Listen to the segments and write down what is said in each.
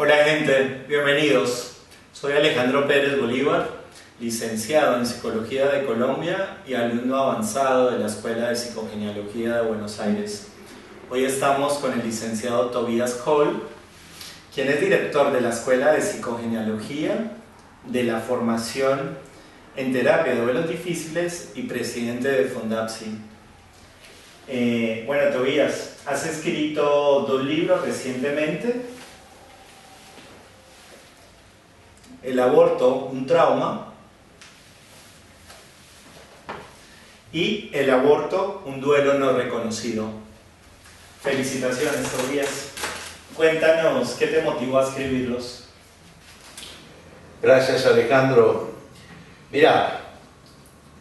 Hola gente, bienvenidos. Soy Alejandro Pérez Bolívar, licenciado en Psicología de Colombia y alumno avanzado de la Escuela de Psicogenealogía de Buenos Aires. Hoy estamos con el licenciado Tobías Hall, quien es director de la Escuela de Psicogenealogía, de la formación en terapia de duelos difíciles y presidente de Fundapsi. Bueno, Tobías, has escrito 2 libros recientemente: El aborto, un trauma, y El aborto, un duelo no reconocido. Felicitaciones, Tobías. Cuéntanos, ¿qué te motivó a escribirlos? Gracias, Alejandro. Mirá,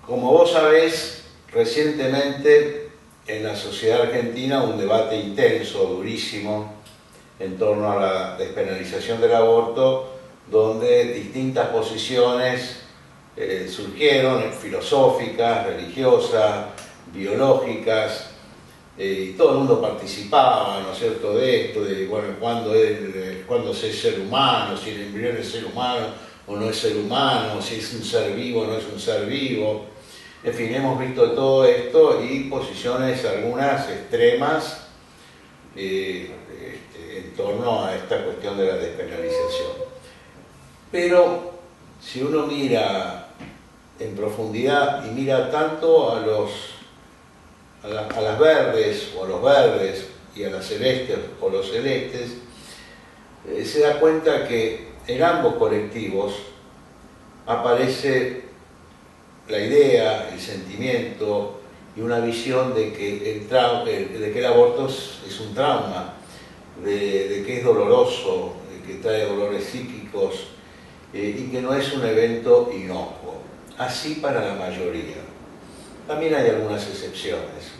como vos sabés, recientemente en la sociedad argentina un debate intenso, durísimo, en torno a la despenalización del aborto, donde distintas posiciones surgieron, filosóficas, religiosas, biológicas, y todo el mundo participaba, ¿no es cierto?, de esto, de bueno, cuándo es ser humano, si el embrión es ser humano o no es ser humano, si es un ser vivo o no es un ser vivo. En fin, hemos visto todo esto y posiciones algunas extremas en torno a esta cuestión de la despenalización. Pero si uno mira en profundidad y mira tanto a las verdes o a los verdes y a las celestes o los celestes, se da cuenta que en ambos colectivos aparece la idea, el sentimiento y una visión de que el aborto es un trauma, de que es doloroso, de que trae dolores psíquicos, y que no es un evento inocuo. Así para la mayoría. También hay algunas excepciones,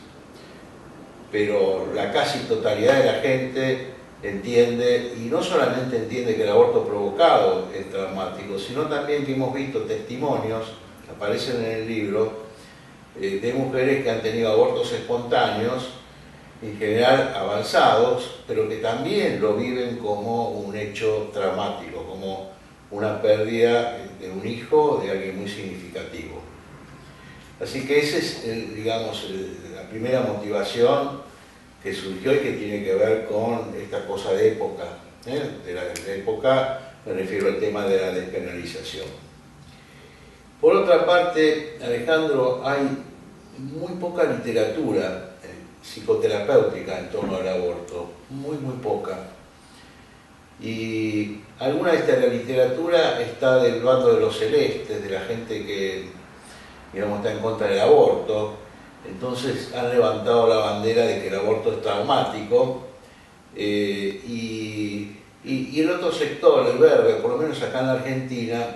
pero la casi totalidad de la gente entiende, y no solamente entiende que el aborto provocado es traumático, sino también que hemos visto testimonios que aparecen en el libro de mujeres que han tenido abortos espontáneos, en general avanzados, pero que también lo viven como un hecho traumático, como una pérdida de un hijo, de alguien muy significativo. Así que esa es, la primera motivación que surgió y que tiene que ver con esta cosa de época. De la época me refiero al tema de la despenalización. Por otra parte, Alejandro, hay muy poca literatura psicoterapéutica en torno al aborto, muy poca. Y alguna de esta literatura está del bando de los celestes, de la gente que, digamos, está en contra del aborto. Entonces han levantado la bandera de que el aborto es traumático, y el otro sector, el verde, por lo menos acá en la Argentina,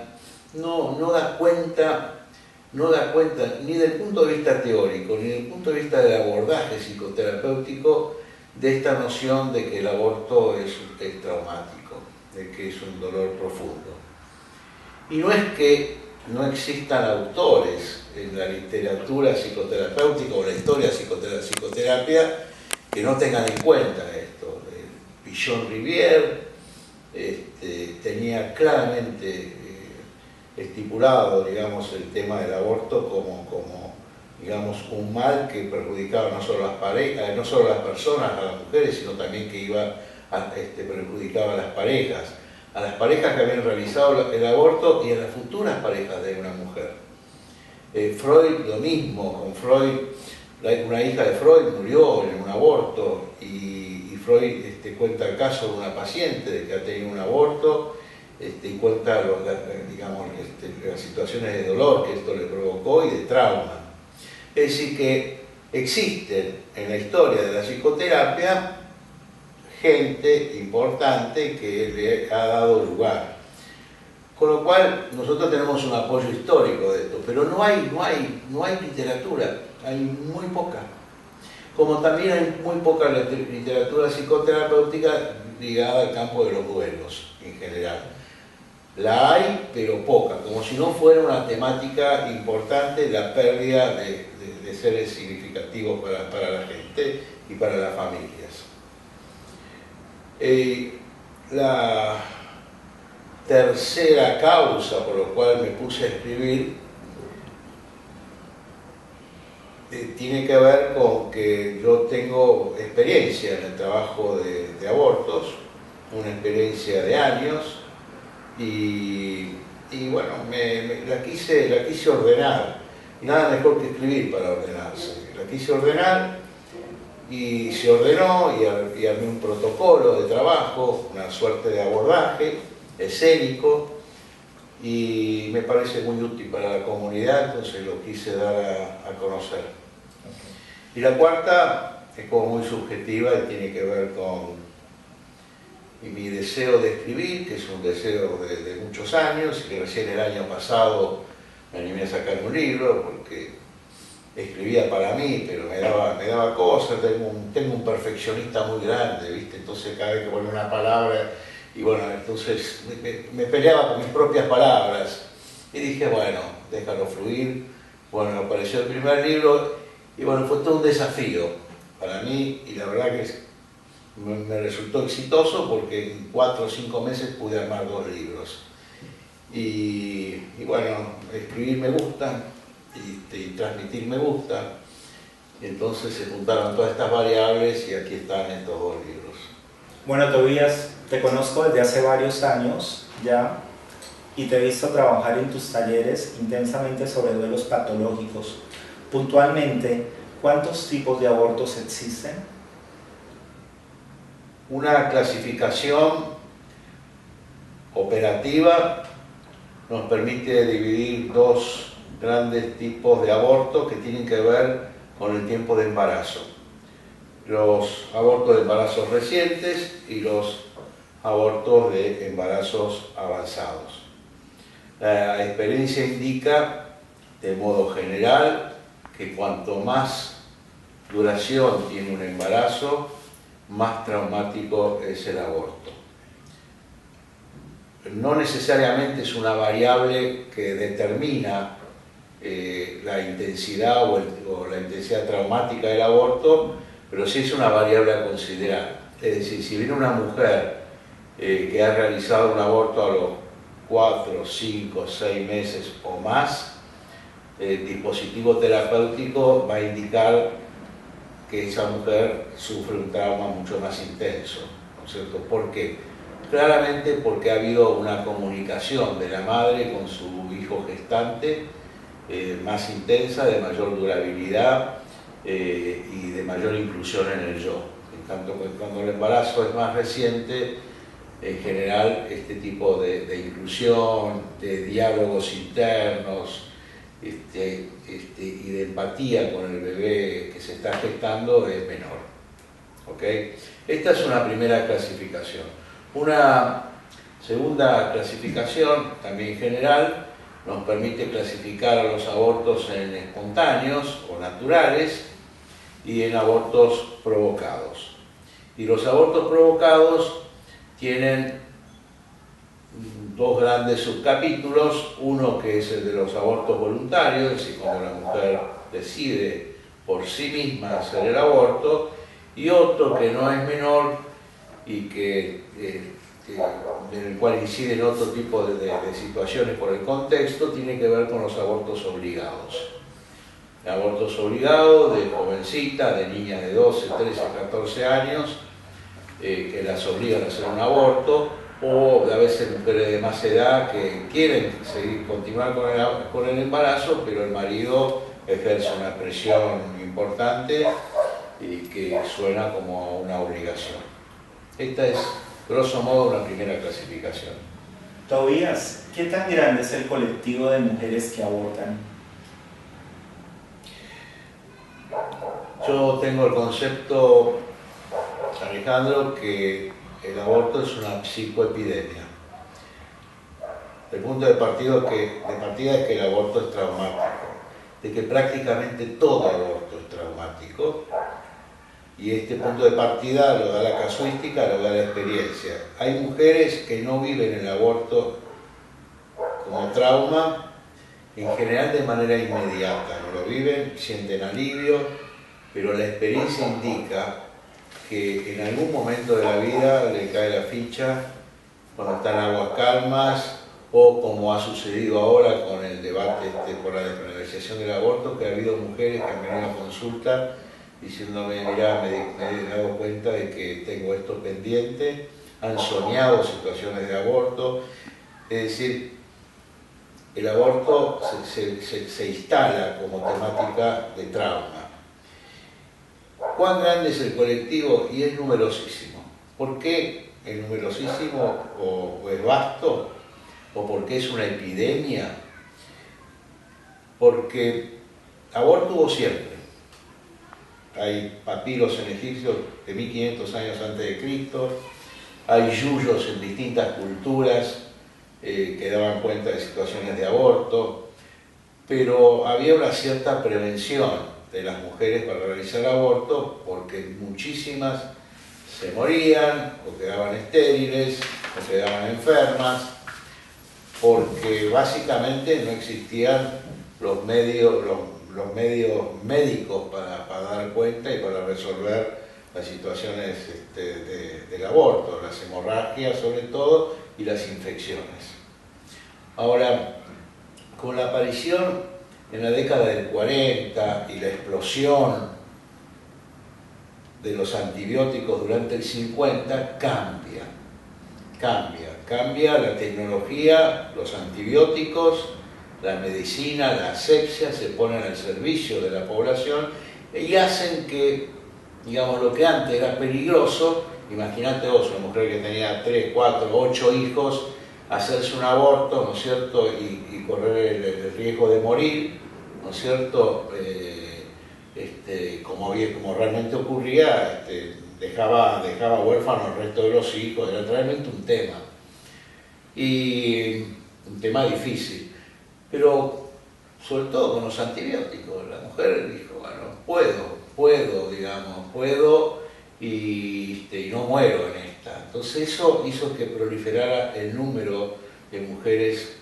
no da cuenta ni del punto de vista teórico, ni del punto de vista del abordaje psicoterapéutico de esta noción de que el aborto es traumático, de que es un dolor profundo. Y no es que no existan autores en la literatura psicoterapéutica o la historia de la psicoterapia que no tengan en cuenta esto. Pichon Rivière tenía claramente estipulado, digamos, el tema del aborto como digamos, un mal que perjudicaba no solo a las parejas, no solo a las personas, a las mujeres, sino también que perjudicaba a las parejas que habían realizado el aborto y a las futuras parejas de una mujer. Freud lo mismo, con Freud, una hija de Freud murió en un aborto y Freud cuenta el caso de una paciente de que ha tenido un aborto, y cuenta las situaciones de dolor que esto le provocó y de trauma. Es decir, que existen en la historia de la psicoterapia gente importante que le ha dado lugar. Con lo cual nosotros tenemos un apoyo histórico de esto, pero no hay literatura, hay muy poca. Como también hay muy poca literatura psicoterapéutica ligada al campo de los duelos en general. La hay, pero poca, como si no fuera una temática importante la pérdida de seres significativos para la gente y para las familias. La tercera causa por la cual me puse a escribir tiene que ver con que yo tengo experiencia en el trabajo de abortos, una experiencia de años, y bueno, la quise ordenar. Nada mejor que escribir para ordenarse. La quise ordenar y se ordenó y armé un protocolo de trabajo, una suerte de abordaje escénico, y me parece muy útil para la comunidad, entonces lo quise dar a conocer. Y la cuarta es como muy subjetiva y tiene que ver con mi deseo de escribir, que es un deseo de muchos años, y que recién el año pasado me animé a sacar un libro, porque escribía para mí, pero me daba cosas. Tengo un perfeccionista muy grande, ¿viste? Entonces cada vez que ponía una palabra, y bueno, entonces me peleaba con mis propias palabras, y dije, bueno, déjalo fluir. Bueno, apareció el primer libro, y bueno, fue todo un desafío para mí, y la verdad que me resultó exitoso, porque en 4 o 5 meses pude armar 2 libros. Y bueno, escribir me gusta, y transmitir me gusta, y entonces se juntaron todas estas variables y aquí están estos 2 libros. Bueno, Tobías, te conozco desde hace varios años ya, y te he visto trabajar en tus talleres intensamente sobre duelos patológicos. Puntualmente, ¿cuántos tipos de abortos existen? Una clasificación operativa nos permite dividir 2 grandes tipos de abortos que tienen que ver con el tiempo de embarazo. Los abortos de embarazos recientes y los abortos de embarazos avanzados. La experiencia indica, de modo general, que cuanto más duración tiene un embarazo, más traumático es el aborto. No necesariamente es una variable que determina la intensidad o la intensidad traumática del aborto, pero sí es una variable a considerar. Es decir, si viene una mujer que ha realizado un aborto a los 4, 5, 6 meses o más, el dispositivo terapéutico va a indicar que esa mujer sufre un trauma mucho más intenso, ¿no es cierto? ¿Por qué? Claramente porque ha habido una comunicación de la madre con su hijo gestante más intensa, de mayor durabilidad y de mayor inclusión en el yo. En tanto que cuando el embarazo es más reciente, en general este tipo de inclusión, de diálogos internos, y de empatía con el bebé que se está gestando es menor. ¿Okay? Esta es una primera clasificación. Una segunda clasificación, también general, nos permite clasificar a los abortos en espontáneos o naturales y en abortos provocados. Y los abortos provocados tienen 2 grandes subcapítulos, uno que es el de los abortos voluntarios, es decir, cuando la mujer decide por sí misma hacer el aborto, y otro que no es menor y en el cual inciden otro tipo de situaciones por el contexto, tiene que ver con los abortos obligados. Abortos obligados de jovencitas, de niñas de 12, 13, 14 años, que las obligan a hacer un aborto, o a veces mujeres de más edad que quieren continuar con el embarazo, pero el marido ejerce una presión importante y que suena como una obligación. Esta es, grosso modo, una primera clasificación. Tobías, ¿qué tan grande es el colectivo de mujeres que abortan? Yo tengo el concepto, Alejandro, que el aborto es una psicoepidemia. El punto de partida es que el aborto es traumático, de que prácticamente todo aborto es traumático, y este punto de partida lo da la casuística, lo da la experiencia. Hay mujeres que no viven el aborto como trauma, en general de manera inmediata, no lo viven, sienten alivio, pero la experiencia indica que en algún momento de la vida le cae la ficha cuando están aguas calmas, o como ha sucedido ahora con el debate por la despenalización del aborto, que ha habido mujeres que han venido a consulta diciéndome, mirá, me he dado cuenta de que tengo esto pendiente, han soñado situaciones de aborto. Es decir, el aborto se instala como temática de trauma. ¿Cuán grande es el colectivo? Y es numerosísimo. ¿Por qué es numerosísimo o es vasto? ¿O porque es una epidemia? Porque aborto hubo siempre. Hay papiros en Egipto de 1500 años antes de Cristo, hay yuyos en distintas culturas que daban cuenta de situaciones de aborto, pero había una cierta prevención de las mujeres para realizar aborto porque muchísimas se morían o quedaban estériles o quedaban enfermas, porque básicamente no existían los medios médicos para dar cuenta y para resolver las situaciones del aborto, las hemorragias sobre todo y las infecciones. Ahora, con la aparición en la década del 40 y la explosión de los antibióticos durante el 50, cambia la tecnología, los antibióticos, la medicina, la asepsia se ponen al servicio de la población y hacen que, digamos, lo que antes era peligroso, imagínate vos, una mujer que tenía 3, 4, 8 hijos, hacerse un aborto, ¿no es cierto?, y correr el riesgo de morir, ¿no es cierto?, como realmente ocurría, dejaba huérfanos el resto de los hijos, era realmente un tema. Y un tema difícil. Pero, sobre todo con los antibióticos, la mujer dijo, bueno, puedo y no muero en esta. Entonces eso hizo que proliferara el número de mujeres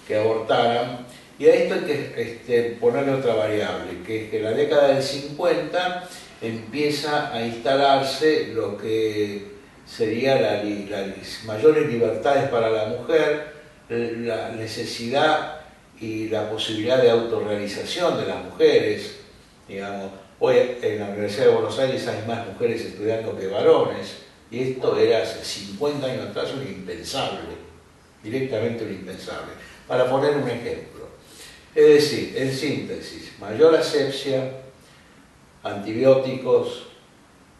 que abortaran. Y a esto hay que ponerle otra variable, que es que en la década del 50 empieza a instalarse lo que sería las mayores libertades para la mujer, la necesidad y la posibilidad de autorrealización de las mujeres. Digamos, hoy en la Universidad de Buenos Aires hay más mujeres estudiando que varones, y esto era hace 50 años atrás un impensable, directamente un impensable. Para poner un ejemplo, es decir, en síntesis, mayor asepsia, antibióticos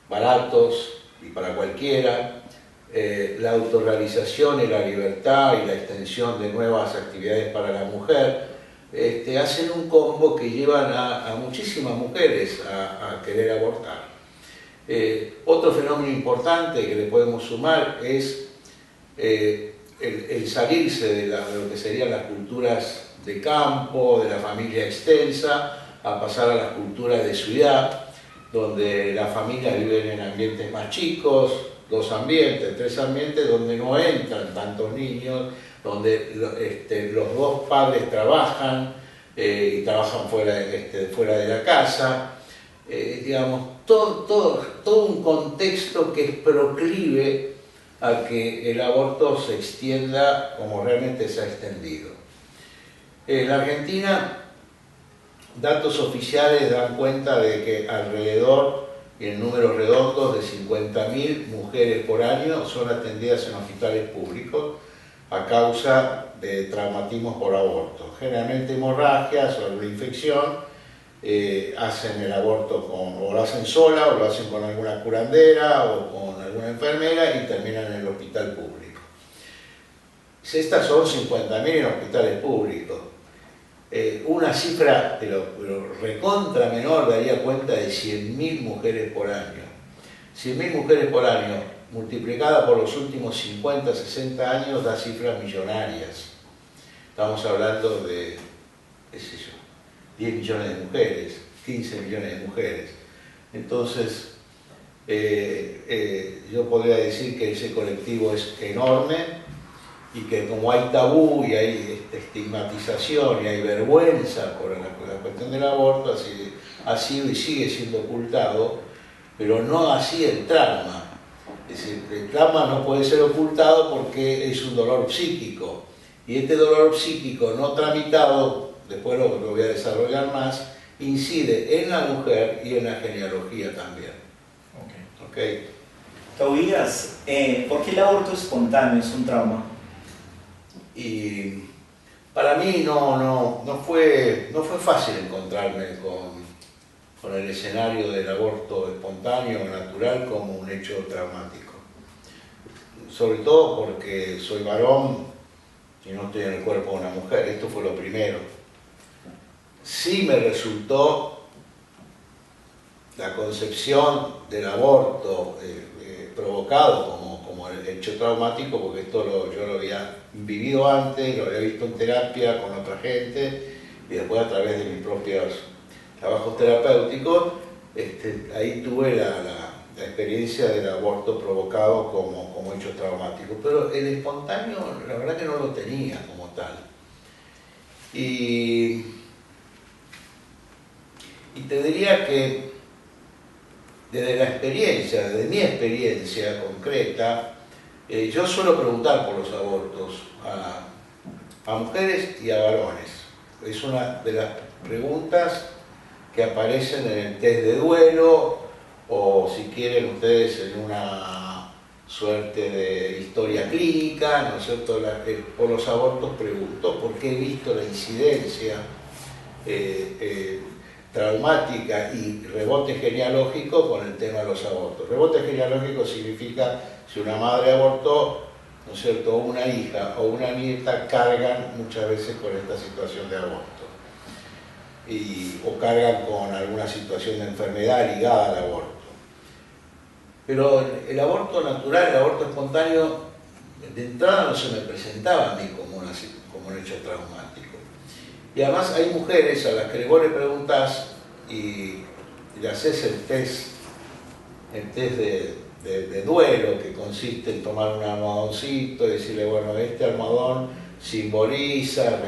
baratos y para cualquiera, la autorrealización y la libertad y la extensión de nuevas actividades para la mujer, hacen un combo que llevan a muchísimas mujeres a querer abortar. Otro fenómeno importante que le podemos sumar es el salirse de lo que serían las culturas de campo, de la familia extensa, a pasar a las culturas de ciudad, donde las familias viven en ambientes más chicos, 2 ambientes, 3 ambientes, donde no entran tantos niños, donde los 2 padres trabajan y trabajan fuera de la casa. Digamos, todo un contexto que es proclive a que el aborto se extienda como realmente se ha extendido. En la Argentina, datos oficiales dan cuenta de que alrededor, en números redondos, de 50.000 mujeres por año son atendidas en hospitales públicos a causa de traumatismos por aborto. Generalmente hemorragias o alguna infección, hacen el aborto o lo hacen sola o lo hacen con alguna curandera o con alguna enfermera y terminan en el hospital público. Estas son 50.000 en hospitales públicos. Una cifra pero recontra menor daría cuenta de 100.000 mujeres por año. 100.000 mujeres por año multiplicada por los últimos 50, 60 años da cifras millonarias. Estamos hablando de, qué sé yo, 10 millones de mujeres, 15 millones de mujeres. Entonces, yo podría decir que ese colectivo es enorme, y que como hay tabú y hay estigmatización y hay vergüenza por la cuestión del aborto, ha sido y sigue siendo ocultado, pero no así el trauma. Es decir, el trauma no puede ser ocultado porque es un dolor psíquico. Y este dolor psíquico no tramitado, después lo voy a desarrollar más, incide en la mujer y en la genealogía también. Okay. Tobías, ¿por qué el aborto espontáneo es un trauma? Y para mí no fue fácil encontrarme con el escenario del aborto espontáneo o natural como un hecho traumático. Sobre todo porque soy varón y no estoy en el cuerpo de una mujer, esto fue lo primero. Sí me resultó la concepción del aborto provocado como el hecho traumático, porque esto yo lo había vivido antes, lo había visto en terapia con otra gente y después a través de mis propios trabajos terapéuticos, ahí tuve la experiencia del aborto provocado como hecho traumático, pero el espontáneo la verdad que no lo tenía como tal. Y te diría que desde mi experiencia concreta, yo suelo preguntar por los abortos a mujeres y a varones. Es una de las preguntas que aparecen en el test de duelo, o si quieren ustedes en una suerte de historia clínica, ¿no es cierto? Por los abortos pregunto, porque he visto la incidencia traumática y rebote genealógico con el tema de los abortos. Rebote genealógico significa si una madre abortó, ¿no es cierto?, una hija o una nieta cargan muchas veces con esta situación de aborto. O cargan con alguna situación de enfermedad ligada al aborto. Pero el aborto natural, el aborto espontáneo, de entrada no se me presentaba a mí como un hecho traumático. Y además hay mujeres a las que vos le preguntás y le haces el test de duelo, que consiste en tomar un almohadoncito y decirle, bueno, este almohadón simboliza,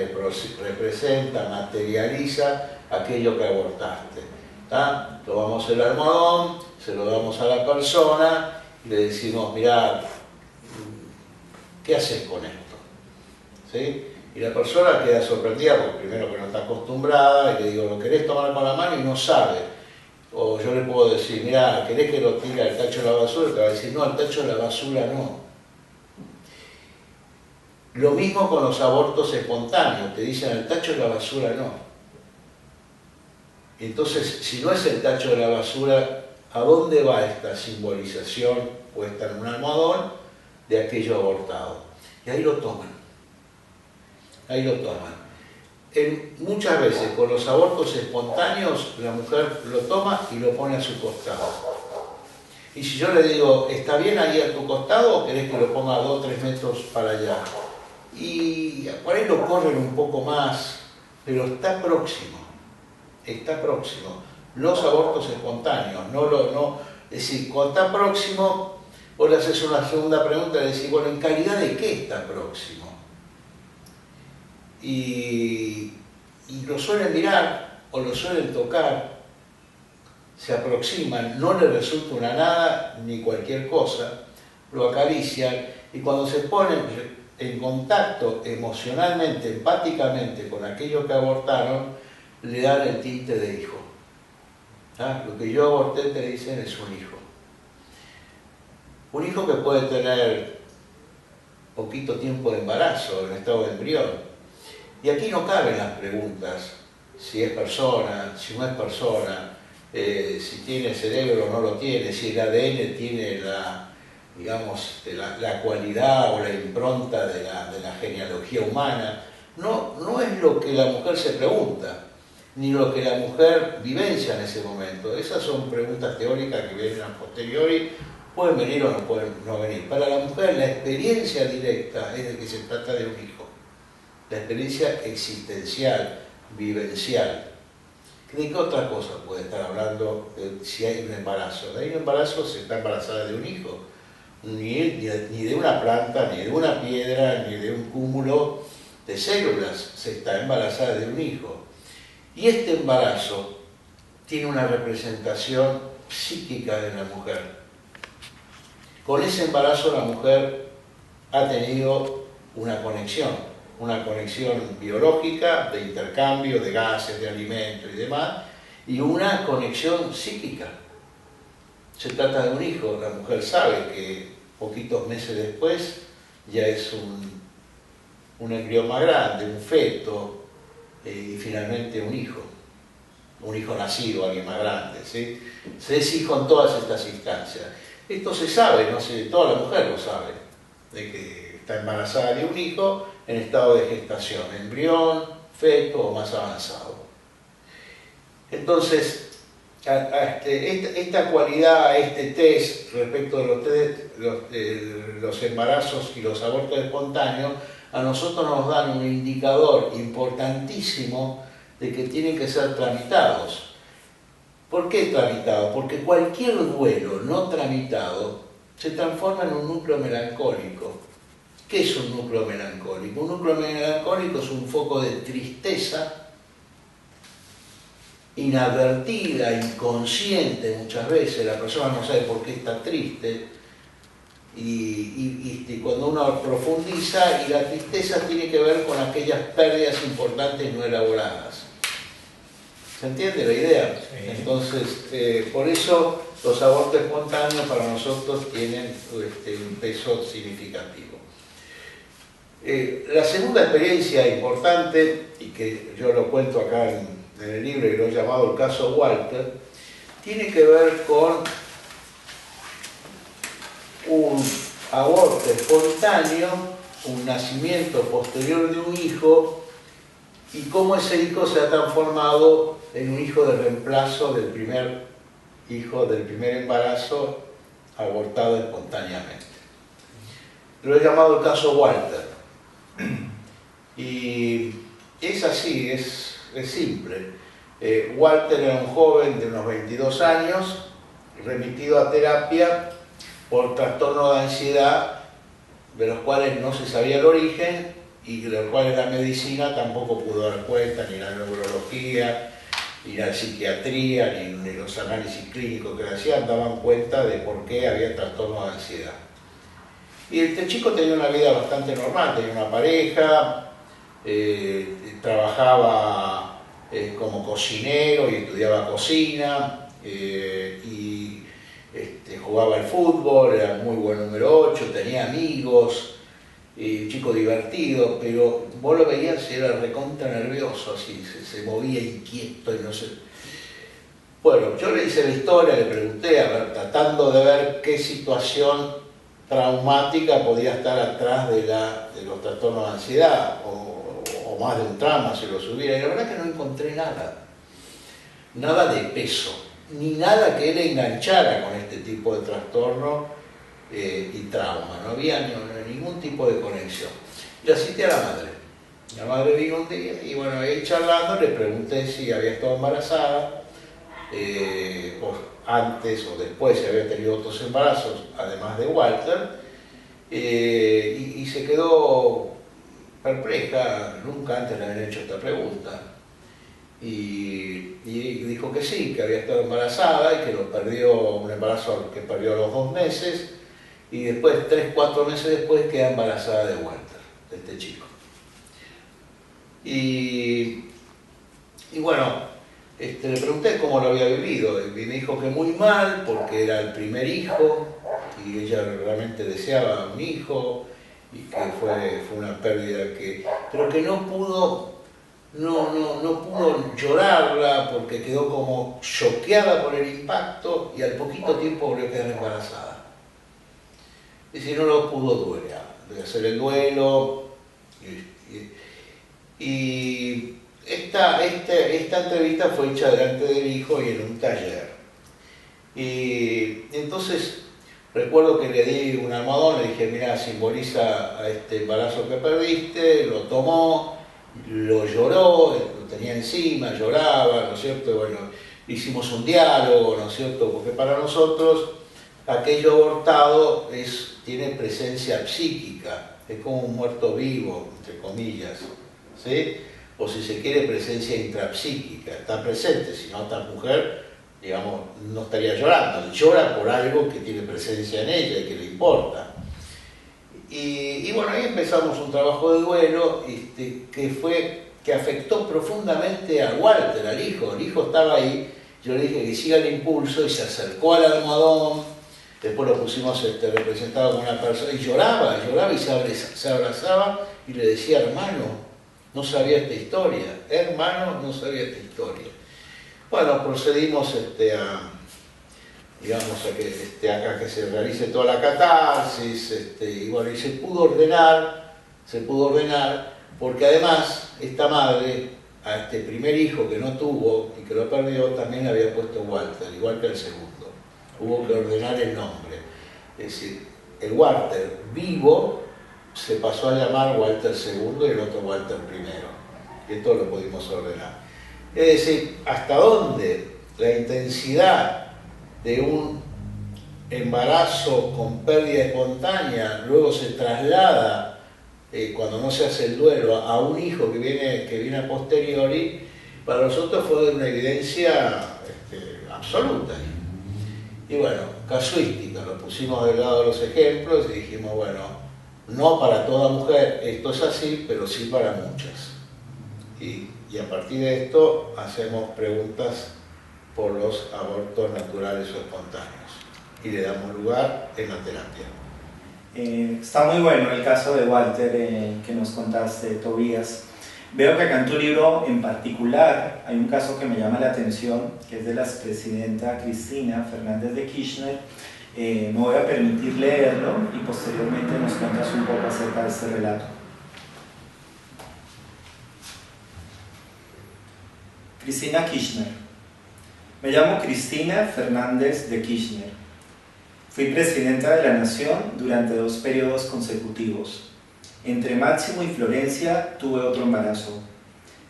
representa, materializa aquello que abortaste. ¿Tá? Tomamos el almohadón, se lo damos a la persona y le decimos, mirá, ¿qué haces con esto? ¿Sí? Y la persona queda sorprendida porque primero que no está acostumbrada, y le digo, ¿lo querés tomar con la mano? Y no sabe. O yo le puedo decir, mirá, ¿querés que lo tire al tacho de la basura? Y te va a decir, no, al tacho de la basura no. Lo mismo con los abortos espontáneos, te dicen al tacho de la basura no. Entonces, si no es el tacho de la basura, ¿a dónde va esta simbolización puesta en un almohadón de aquello abortado? Y ahí lo toman. Ahí lo toman. Muchas veces con los abortos espontáneos la mujer lo toma y lo pone a su costado. Y si yo le digo, ¿está bien ahí a tu costado o querés que lo ponga 2 o 3 metros para allá? Y por ahí lo corren un poco más, pero está próximo. Está próximo. Los abortos espontáneos, es decir, cuando está próximo, vos le haces una segunda pregunta y le decís, bueno, ¿en calidad de qué está próximo? Y lo suelen mirar o lo suelen tocar, se aproximan, no le resulta una nada ni cualquier cosa, lo acarician y cuando se ponen en contacto emocionalmente, empáticamente con aquello que abortaron, le dan el tinte de hijo. ¿Ah? Lo que yo aborté, te dicen, es un hijo. Un hijo que puede tener poquito tiempo de embarazo, en estado de embrión. Y aquí no caben las preguntas, si es persona, si no es persona, si tiene cerebro o no lo tiene, si el ADN tiene la cualidad o la impronta de la genealogía humana. No es lo que la mujer se pregunta, ni lo que la mujer vivencia en ese momento. Esas son preguntas teóricas que vienen a posteriori, pueden venir o no pueden no venir. Para la mujer la experiencia directa es de que se trata de un hijo. La experiencia existencial, vivencial. ¿De qué otra cosa puede estar hablando si hay un embarazo? De ahí un embarazo se está embarazada de un hijo. Ni de una planta, ni de una piedra, ni de un cúmulo de células. Se está embarazada de un hijo. Y este embarazo tiene una representación psíquica de la mujer. Con ese embarazo la mujer ha tenido una conexión biológica, de intercambio de gases, de alimentos y demás, y una conexión psíquica. Se trata de un hijo, la mujer sabe que poquitos meses después ya es un embrión más grande, un feto, y finalmente un hijo nacido, alguien más grande, ¿sí? Se es hijo en todas estas instancias. Esto se sabe, no sé, toda la mujer lo sabe, de que está embarazada de un hijo en estado de gestación, embrión, feto o más avanzado. Entonces, esta cualidad, este test respecto de los embarazos y los abortos espontáneos, a nosotros nos dan un indicador importantísimo de que tienen que ser tramitados. ¿Por qué tramitados? Porque cualquier duelo no tramitado se transforma en un núcleo melancólico. ¿Qué es un núcleo melancólico? Un núcleo melancólico es un foco de tristeza inadvertida, inconsciente muchas veces, la persona no sabe por qué está triste, y cuando uno profundiza, y la tristeza tiene que ver con aquellas pérdidas importantes no elaboradas. ¿Se entiende la idea? Sí. Entonces, por eso los abortos espontáneos para nosotros tienen un peso significativo. La segunda experiencia importante, y que yo lo cuento acá en el libro y lo he llamado el caso Walter, tiene que ver con un aborto espontáneo, un nacimiento posterior de un hijo, y cómo ese hijo se ha transformado en un hijo de reemplazo del primer hijo, del primer embarazo abortado espontáneamente. Lo he llamado el caso Walter. Y es así, es simple. Walter era un joven de unos 22 años, remitido a terapia por trastorno de ansiedad, de los cuales no se sabía el origen y de los cuales la medicina tampoco pudo dar cuenta, ni la neurología, ni la psiquiatría, ni los análisis clínicos que le hacían daban cuenta de por qué había trastorno de ansiedad. Y este chico tenía una vida bastante normal, tenía una pareja, trabajaba como cocinero y estudiaba cocina, y jugaba al fútbol, era muy buen número 8, tenía amigos, un chico divertido, pero vos lo veías y era recontra nervioso, así, se movía inquieto y no sé. Bueno, yo le hice la historia, le pregunté, a ver, tratando de ver qué situación traumática podía estar atrás de los trastornos de ansiedad, o más de un trauma si los hubiera, y la verdad que no encontré nada de peso, ni nada que él enganchara con este tipo de trastorno y trauma, no había ningún tipo de conexión. Le cité a la madre. La madre vino un día y bueno, ahí charlando le pregunté si había estado embarazada, o antes o después si había tenido otros embarazos, además de Walter, y se quedó perpleja, nunca antes le habían hecho esta pregunta. Y dijo que sí, que había estado embarazada y que lo perdió, un embarazo que perdió a los 2 meses, y después, 3-4 meses después, queda embarazada de Walter, de este chico. Y bueno, le pregunté cómo lo había vivido, y me dijo que muy mal, porque era el primer hijo, y ella realmente deseaba un hijo, y que fue una pérdida pero que no pudo llorarla porque quedó como choqueada por el impacto y al poquito tiempo volvió a quedar embarazada. Y si no lo pudo hacer el duelo. Y esta entrevista fue hecha delante del hijo y en un taller. Y entonces recuerdo que le di un almohadón, le dije, mira, simboliza a este embarazo que perdiste, lo tomó, lo lloró, lo tenía encima, lloraba, ¿no es cierto? Bueno, hicimos un diálogo, ¿no es cierto? Porque para nosotros aquello abortado tiene presencia psíquica, es como un muerto vivo, entre comillas, ¿sí? O si se quiere, presencia intrapsíquica, está presente, si no esta mujer digamos, no estaría llorando, llora por algo que tiene presencia en ella y que le importa. Y bueno, ahí empezamos un trabajo de duelo que afectó profundamente a Walter, al hijo. El hijo estaba ahí, yo le dije que siga el impulso y se acercó al almohadón, después lo pusimos representado con una persona y lloraba y se abrazaba y le decía, hermano, no sabía esta historia, hermano, no sabía esta historia. Bueno, procedimos a que se realice toda la catarsis, y bueno, y se pudo ordenar, porque además esta madre, a este primer hijo que no tuvo y que lo perdió, también le había puesto Walter, igual que el segundo. Hubo que ordenar el nombre. Es decir, el Walter vivo se pasó a llamar Walter II y el otro Walter I. Y esto lo pudimos ordenar. Es decir, hasta dónde la intensidad de un embarazo con pérdida espontánea luego se traslada, cuando no se hace el duelo, a un hijo que viene a posteriori, para nosotros fue una evidencia absoluta. Y bueno, casuística, lo pusimos del lado de los ejemplos y dijimos, bueno, no para toda mujer esto es así, pero sí para muchas. Y a partir de esto hacemos preguntas por los abortos naturales o espontáneos y le damos lugar en la terapia. Está muy bueno el caso de Walter que nos contaste, Tobías. Veo que acá en tu libro en particular hay un caso que me llama la atención, que es de la expresidenta Cristina Fernández de Kirchner. Me voy a permitir leerlo y posteriormente nos cuentas un poco acerca de este relato. Cristina Kirchner. Me llamo Cristina Fernández de Kirchner. Fui presidenta de la Nación durante 2 periodos consecutivos. Entre Máximo y Florencia tuve otro embarazo.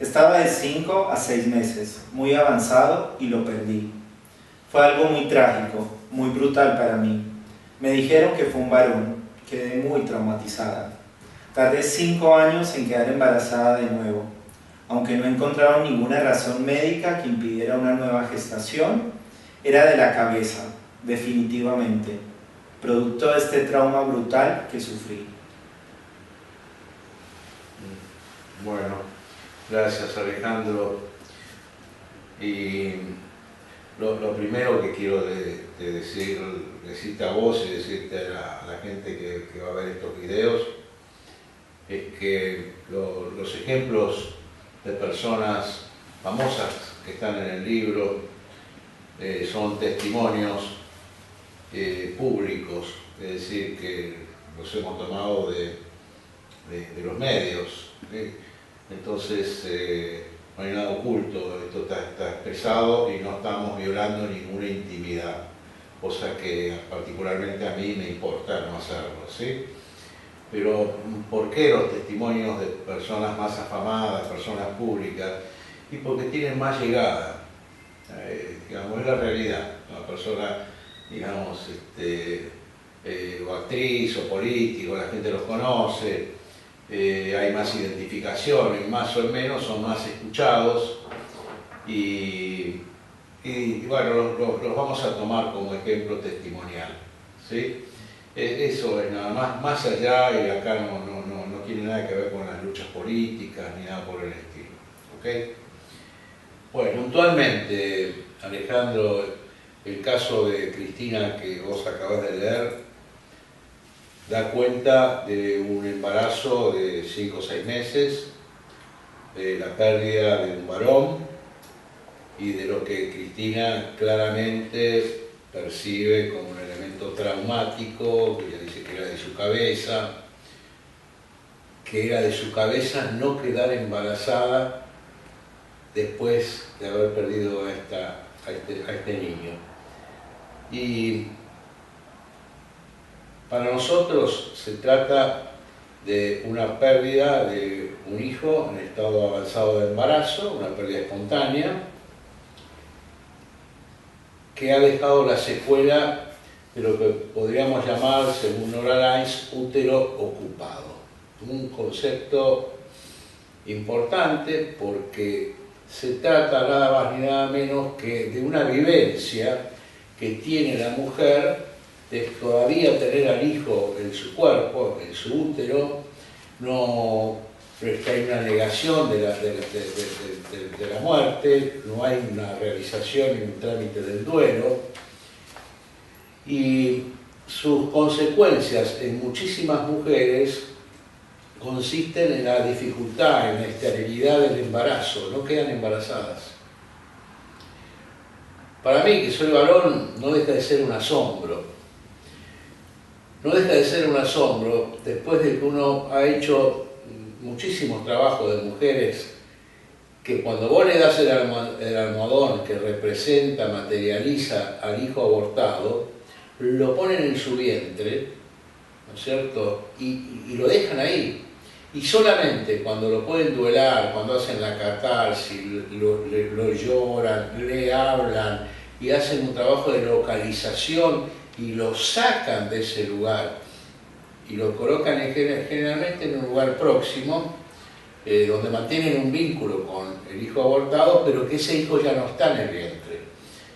Estaba de 5 a 6 meses, muy avanzado y lo perdí. Fue algo muy trágico, muy brutal para mí. Me dijeron que fue un varón, quedé muy traumatizada. Tardé 5 años en quedar embarazada de nuevo. Aunque no encontraron ninguna razón médica que impidiera una nueva gestación, era de la cabeza, definitivamente, producto de este trauma brutal que sufrí. Bueno, gracias Alejandro. Y lo primero que quiero decirte a vos y decirte a la gente que va a ver estos videos es que los ejemplos de personas famosas que están en el libro son testimonios públicos, es decir, que los hemos tomado de los medios. Entonces no hay nada oculto, esto está expresado y no estamos violando ninguna intimidad, cosa que particularmente a mí me importa no hacerlo, ¿sí? Pero ¿por qué los testimonios de personas más afamadas, personas públicas? Y porque tienen más llegada, digamos, es la realidad. Una persona, digamos, o actriz o político, la gente los conoce, hay más identificación, y más o menos son más escuchados y bueno, los vamos a tomar como ejemplo testimonial, ¿sí? Eso es nada más allá, y acá no tiene nada que ver con las luchas políticas ni nada por el estilo, ¿ok? Bueno, puntualmente, Alejandro, el caso de Cristina que vos acabás de leer da cuenta de un embarazo de 5 o 6 meses, de la pérdida de un varón y de lo que Cristina claramente percibe como un elemento traumático, que ella dice que era de su cabeza no quedar embarazada después de haber perdido a este niño. Y para nosotros se trata de una pérdida de un hijo en estado avanzado de embarazo, una pérdida espontánea, que ha dejado la secuela de lo que podríamos llamar, según Nora Lines, útero ocupado. Un concepto importante porque se trata nada más ni nada menos que de una vivencia que tiene la mujer de todavía tener al hijo en su cuerpo, en su útero. No es que hay una negación de la muerte, no hay una realización ni un trámite del duelo, y sus consecuencias en muchísimas mujeres consisten en la dificultad, en la esterilidad del embarazo, no quedan embarazadas. Para mí, que soy varón, no deja de ser un asombro. No deja de ser un asombro después de que uno ha hecho muchísimos trabajos de mujeres que cuando vos le das el almohadón que representa, materializa al hijo abortado, lo ponen en su vientre, ¿no es cierto? Y lo dejan ahí. Y solamente cuando lo pueden duelar, cuando hacen la catarsis, lo lloran, le hablan y hacen un trabajo de localización y lo sacan de ese lugar y lo colocan generalmente en un lugar próximo, donde mantienen un vínculo con el hijo abortado, pero que ese hijo ya no está en el vientre.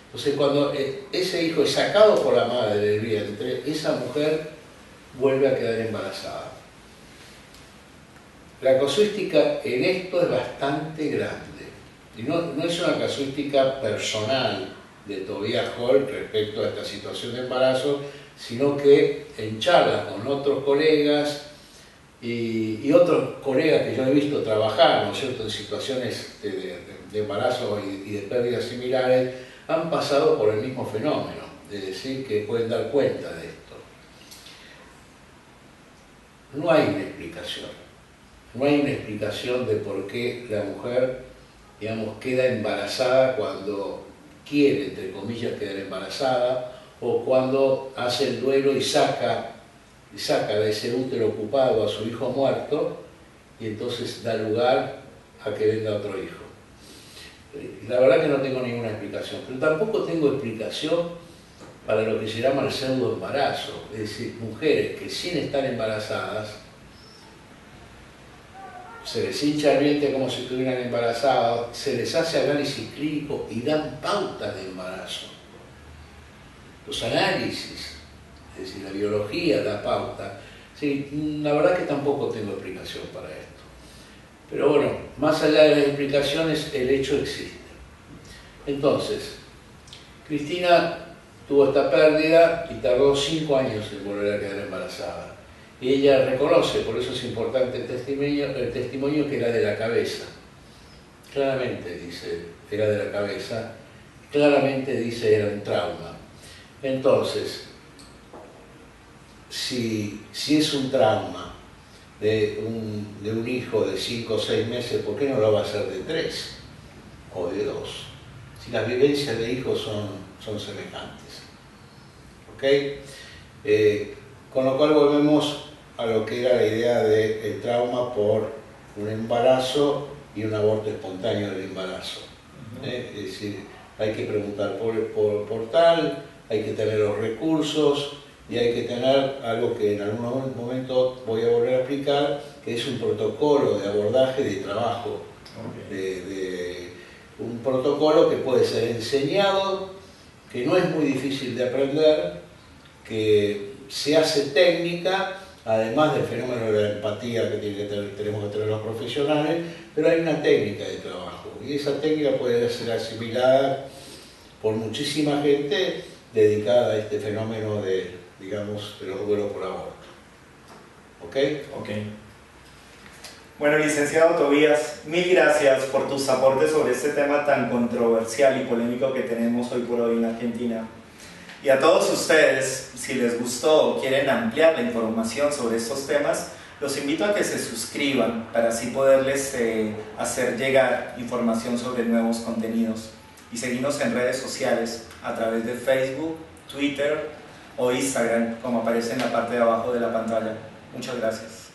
Entonces, cuando ese hijo es sacado por la madre del vientre, esa mujer vuelve a quedar embarazada. La casuística en esto es bastante grande. Y no es una casuística personal de Tobias Hall respecto a esta situación de embarazo, sino que en charlas con otros colegas y otros colegas que yo he visto trabajar, ¿no es cierto?, en situaciones de embarazo y de pérdidas similares, han pasado por el mismo fenómeno, es decir, que pueden dar cuenta de esto. No hay una explicación. No hay una explicación de por qué la mujer, digamos, queda embarazada cuando quiere, entre comillas, quedar embarazada, o cuando hace el duelo y saca de ese útero ocupado a su hijo muerto, y entonces da lugar a que venga otro hijo. La verdad que no tengo ninguna explicación, pero tampoco tengo explicación para lo que se llama el pseudoembarazo, es decir, mujeres que sin estar embarazadas se les hincha el vientre como si estuvieran embarazadas, se les hace análisis clínico y dan pautas de embarazo. Los análisis, es decir, la biología da pauta. Sí, la verdad que tampoco tengo explicación para esto. Pero bueno, más allá de las explicaciones, el hecho existe. Entonces, Cristina tuvo esta pérdida y tardó 5 años en volver a quedar embarazada. Y ella reconoce, por eso es importante el testimonio que era de la cabeza. Claramente dice, era de la cabeza, claramente dice, era un trauma. Entonces, si es un trauma de un hijo de 5 o 6 meses, ¿por qué no lo va a hacer de 3 o de 2? Si las vivencias de hijos son semejantes. ¿Ok? Con lo cual volvemos a lo que era la idea del trauma por un embarazo y un aborto espontáneo del embarazo. Es decir, hay que preguntar por tal, hay que tener los recursos y hay que tener algo que en algún momento voy a volver a explicar, que es un protocolo de abordaje de trabajo. Un protocolo que puede ser enseñado, que no es muy difícil de aprender, que se hace técnica, además del fenómeno de la empatía que tenemos que tener los profesionales, pero hay una técnica de trabajo y esa técnica puede ser asimilada por muchísima gente dedicada a este fenómeno de, digamos, de los duelos por aborto. ¿Ok? Ok. Bueno, licenciado Tobías, mil gracias por tus aportes sobre este tema tan controversial y polémico que tenemos hoy por hoy en Argentina. Y a todos ustedes, si les gustó o quieren ampliar la información sobre estos temas, los invito a que se suscriban para así poderles hacer llegar información sobre nuevos contenidos. Y seguirnos en redes sociales a través de Facebook, Twitter o Instagram, como aparece en la parte de abajo de la pantalla. Muchas gracias.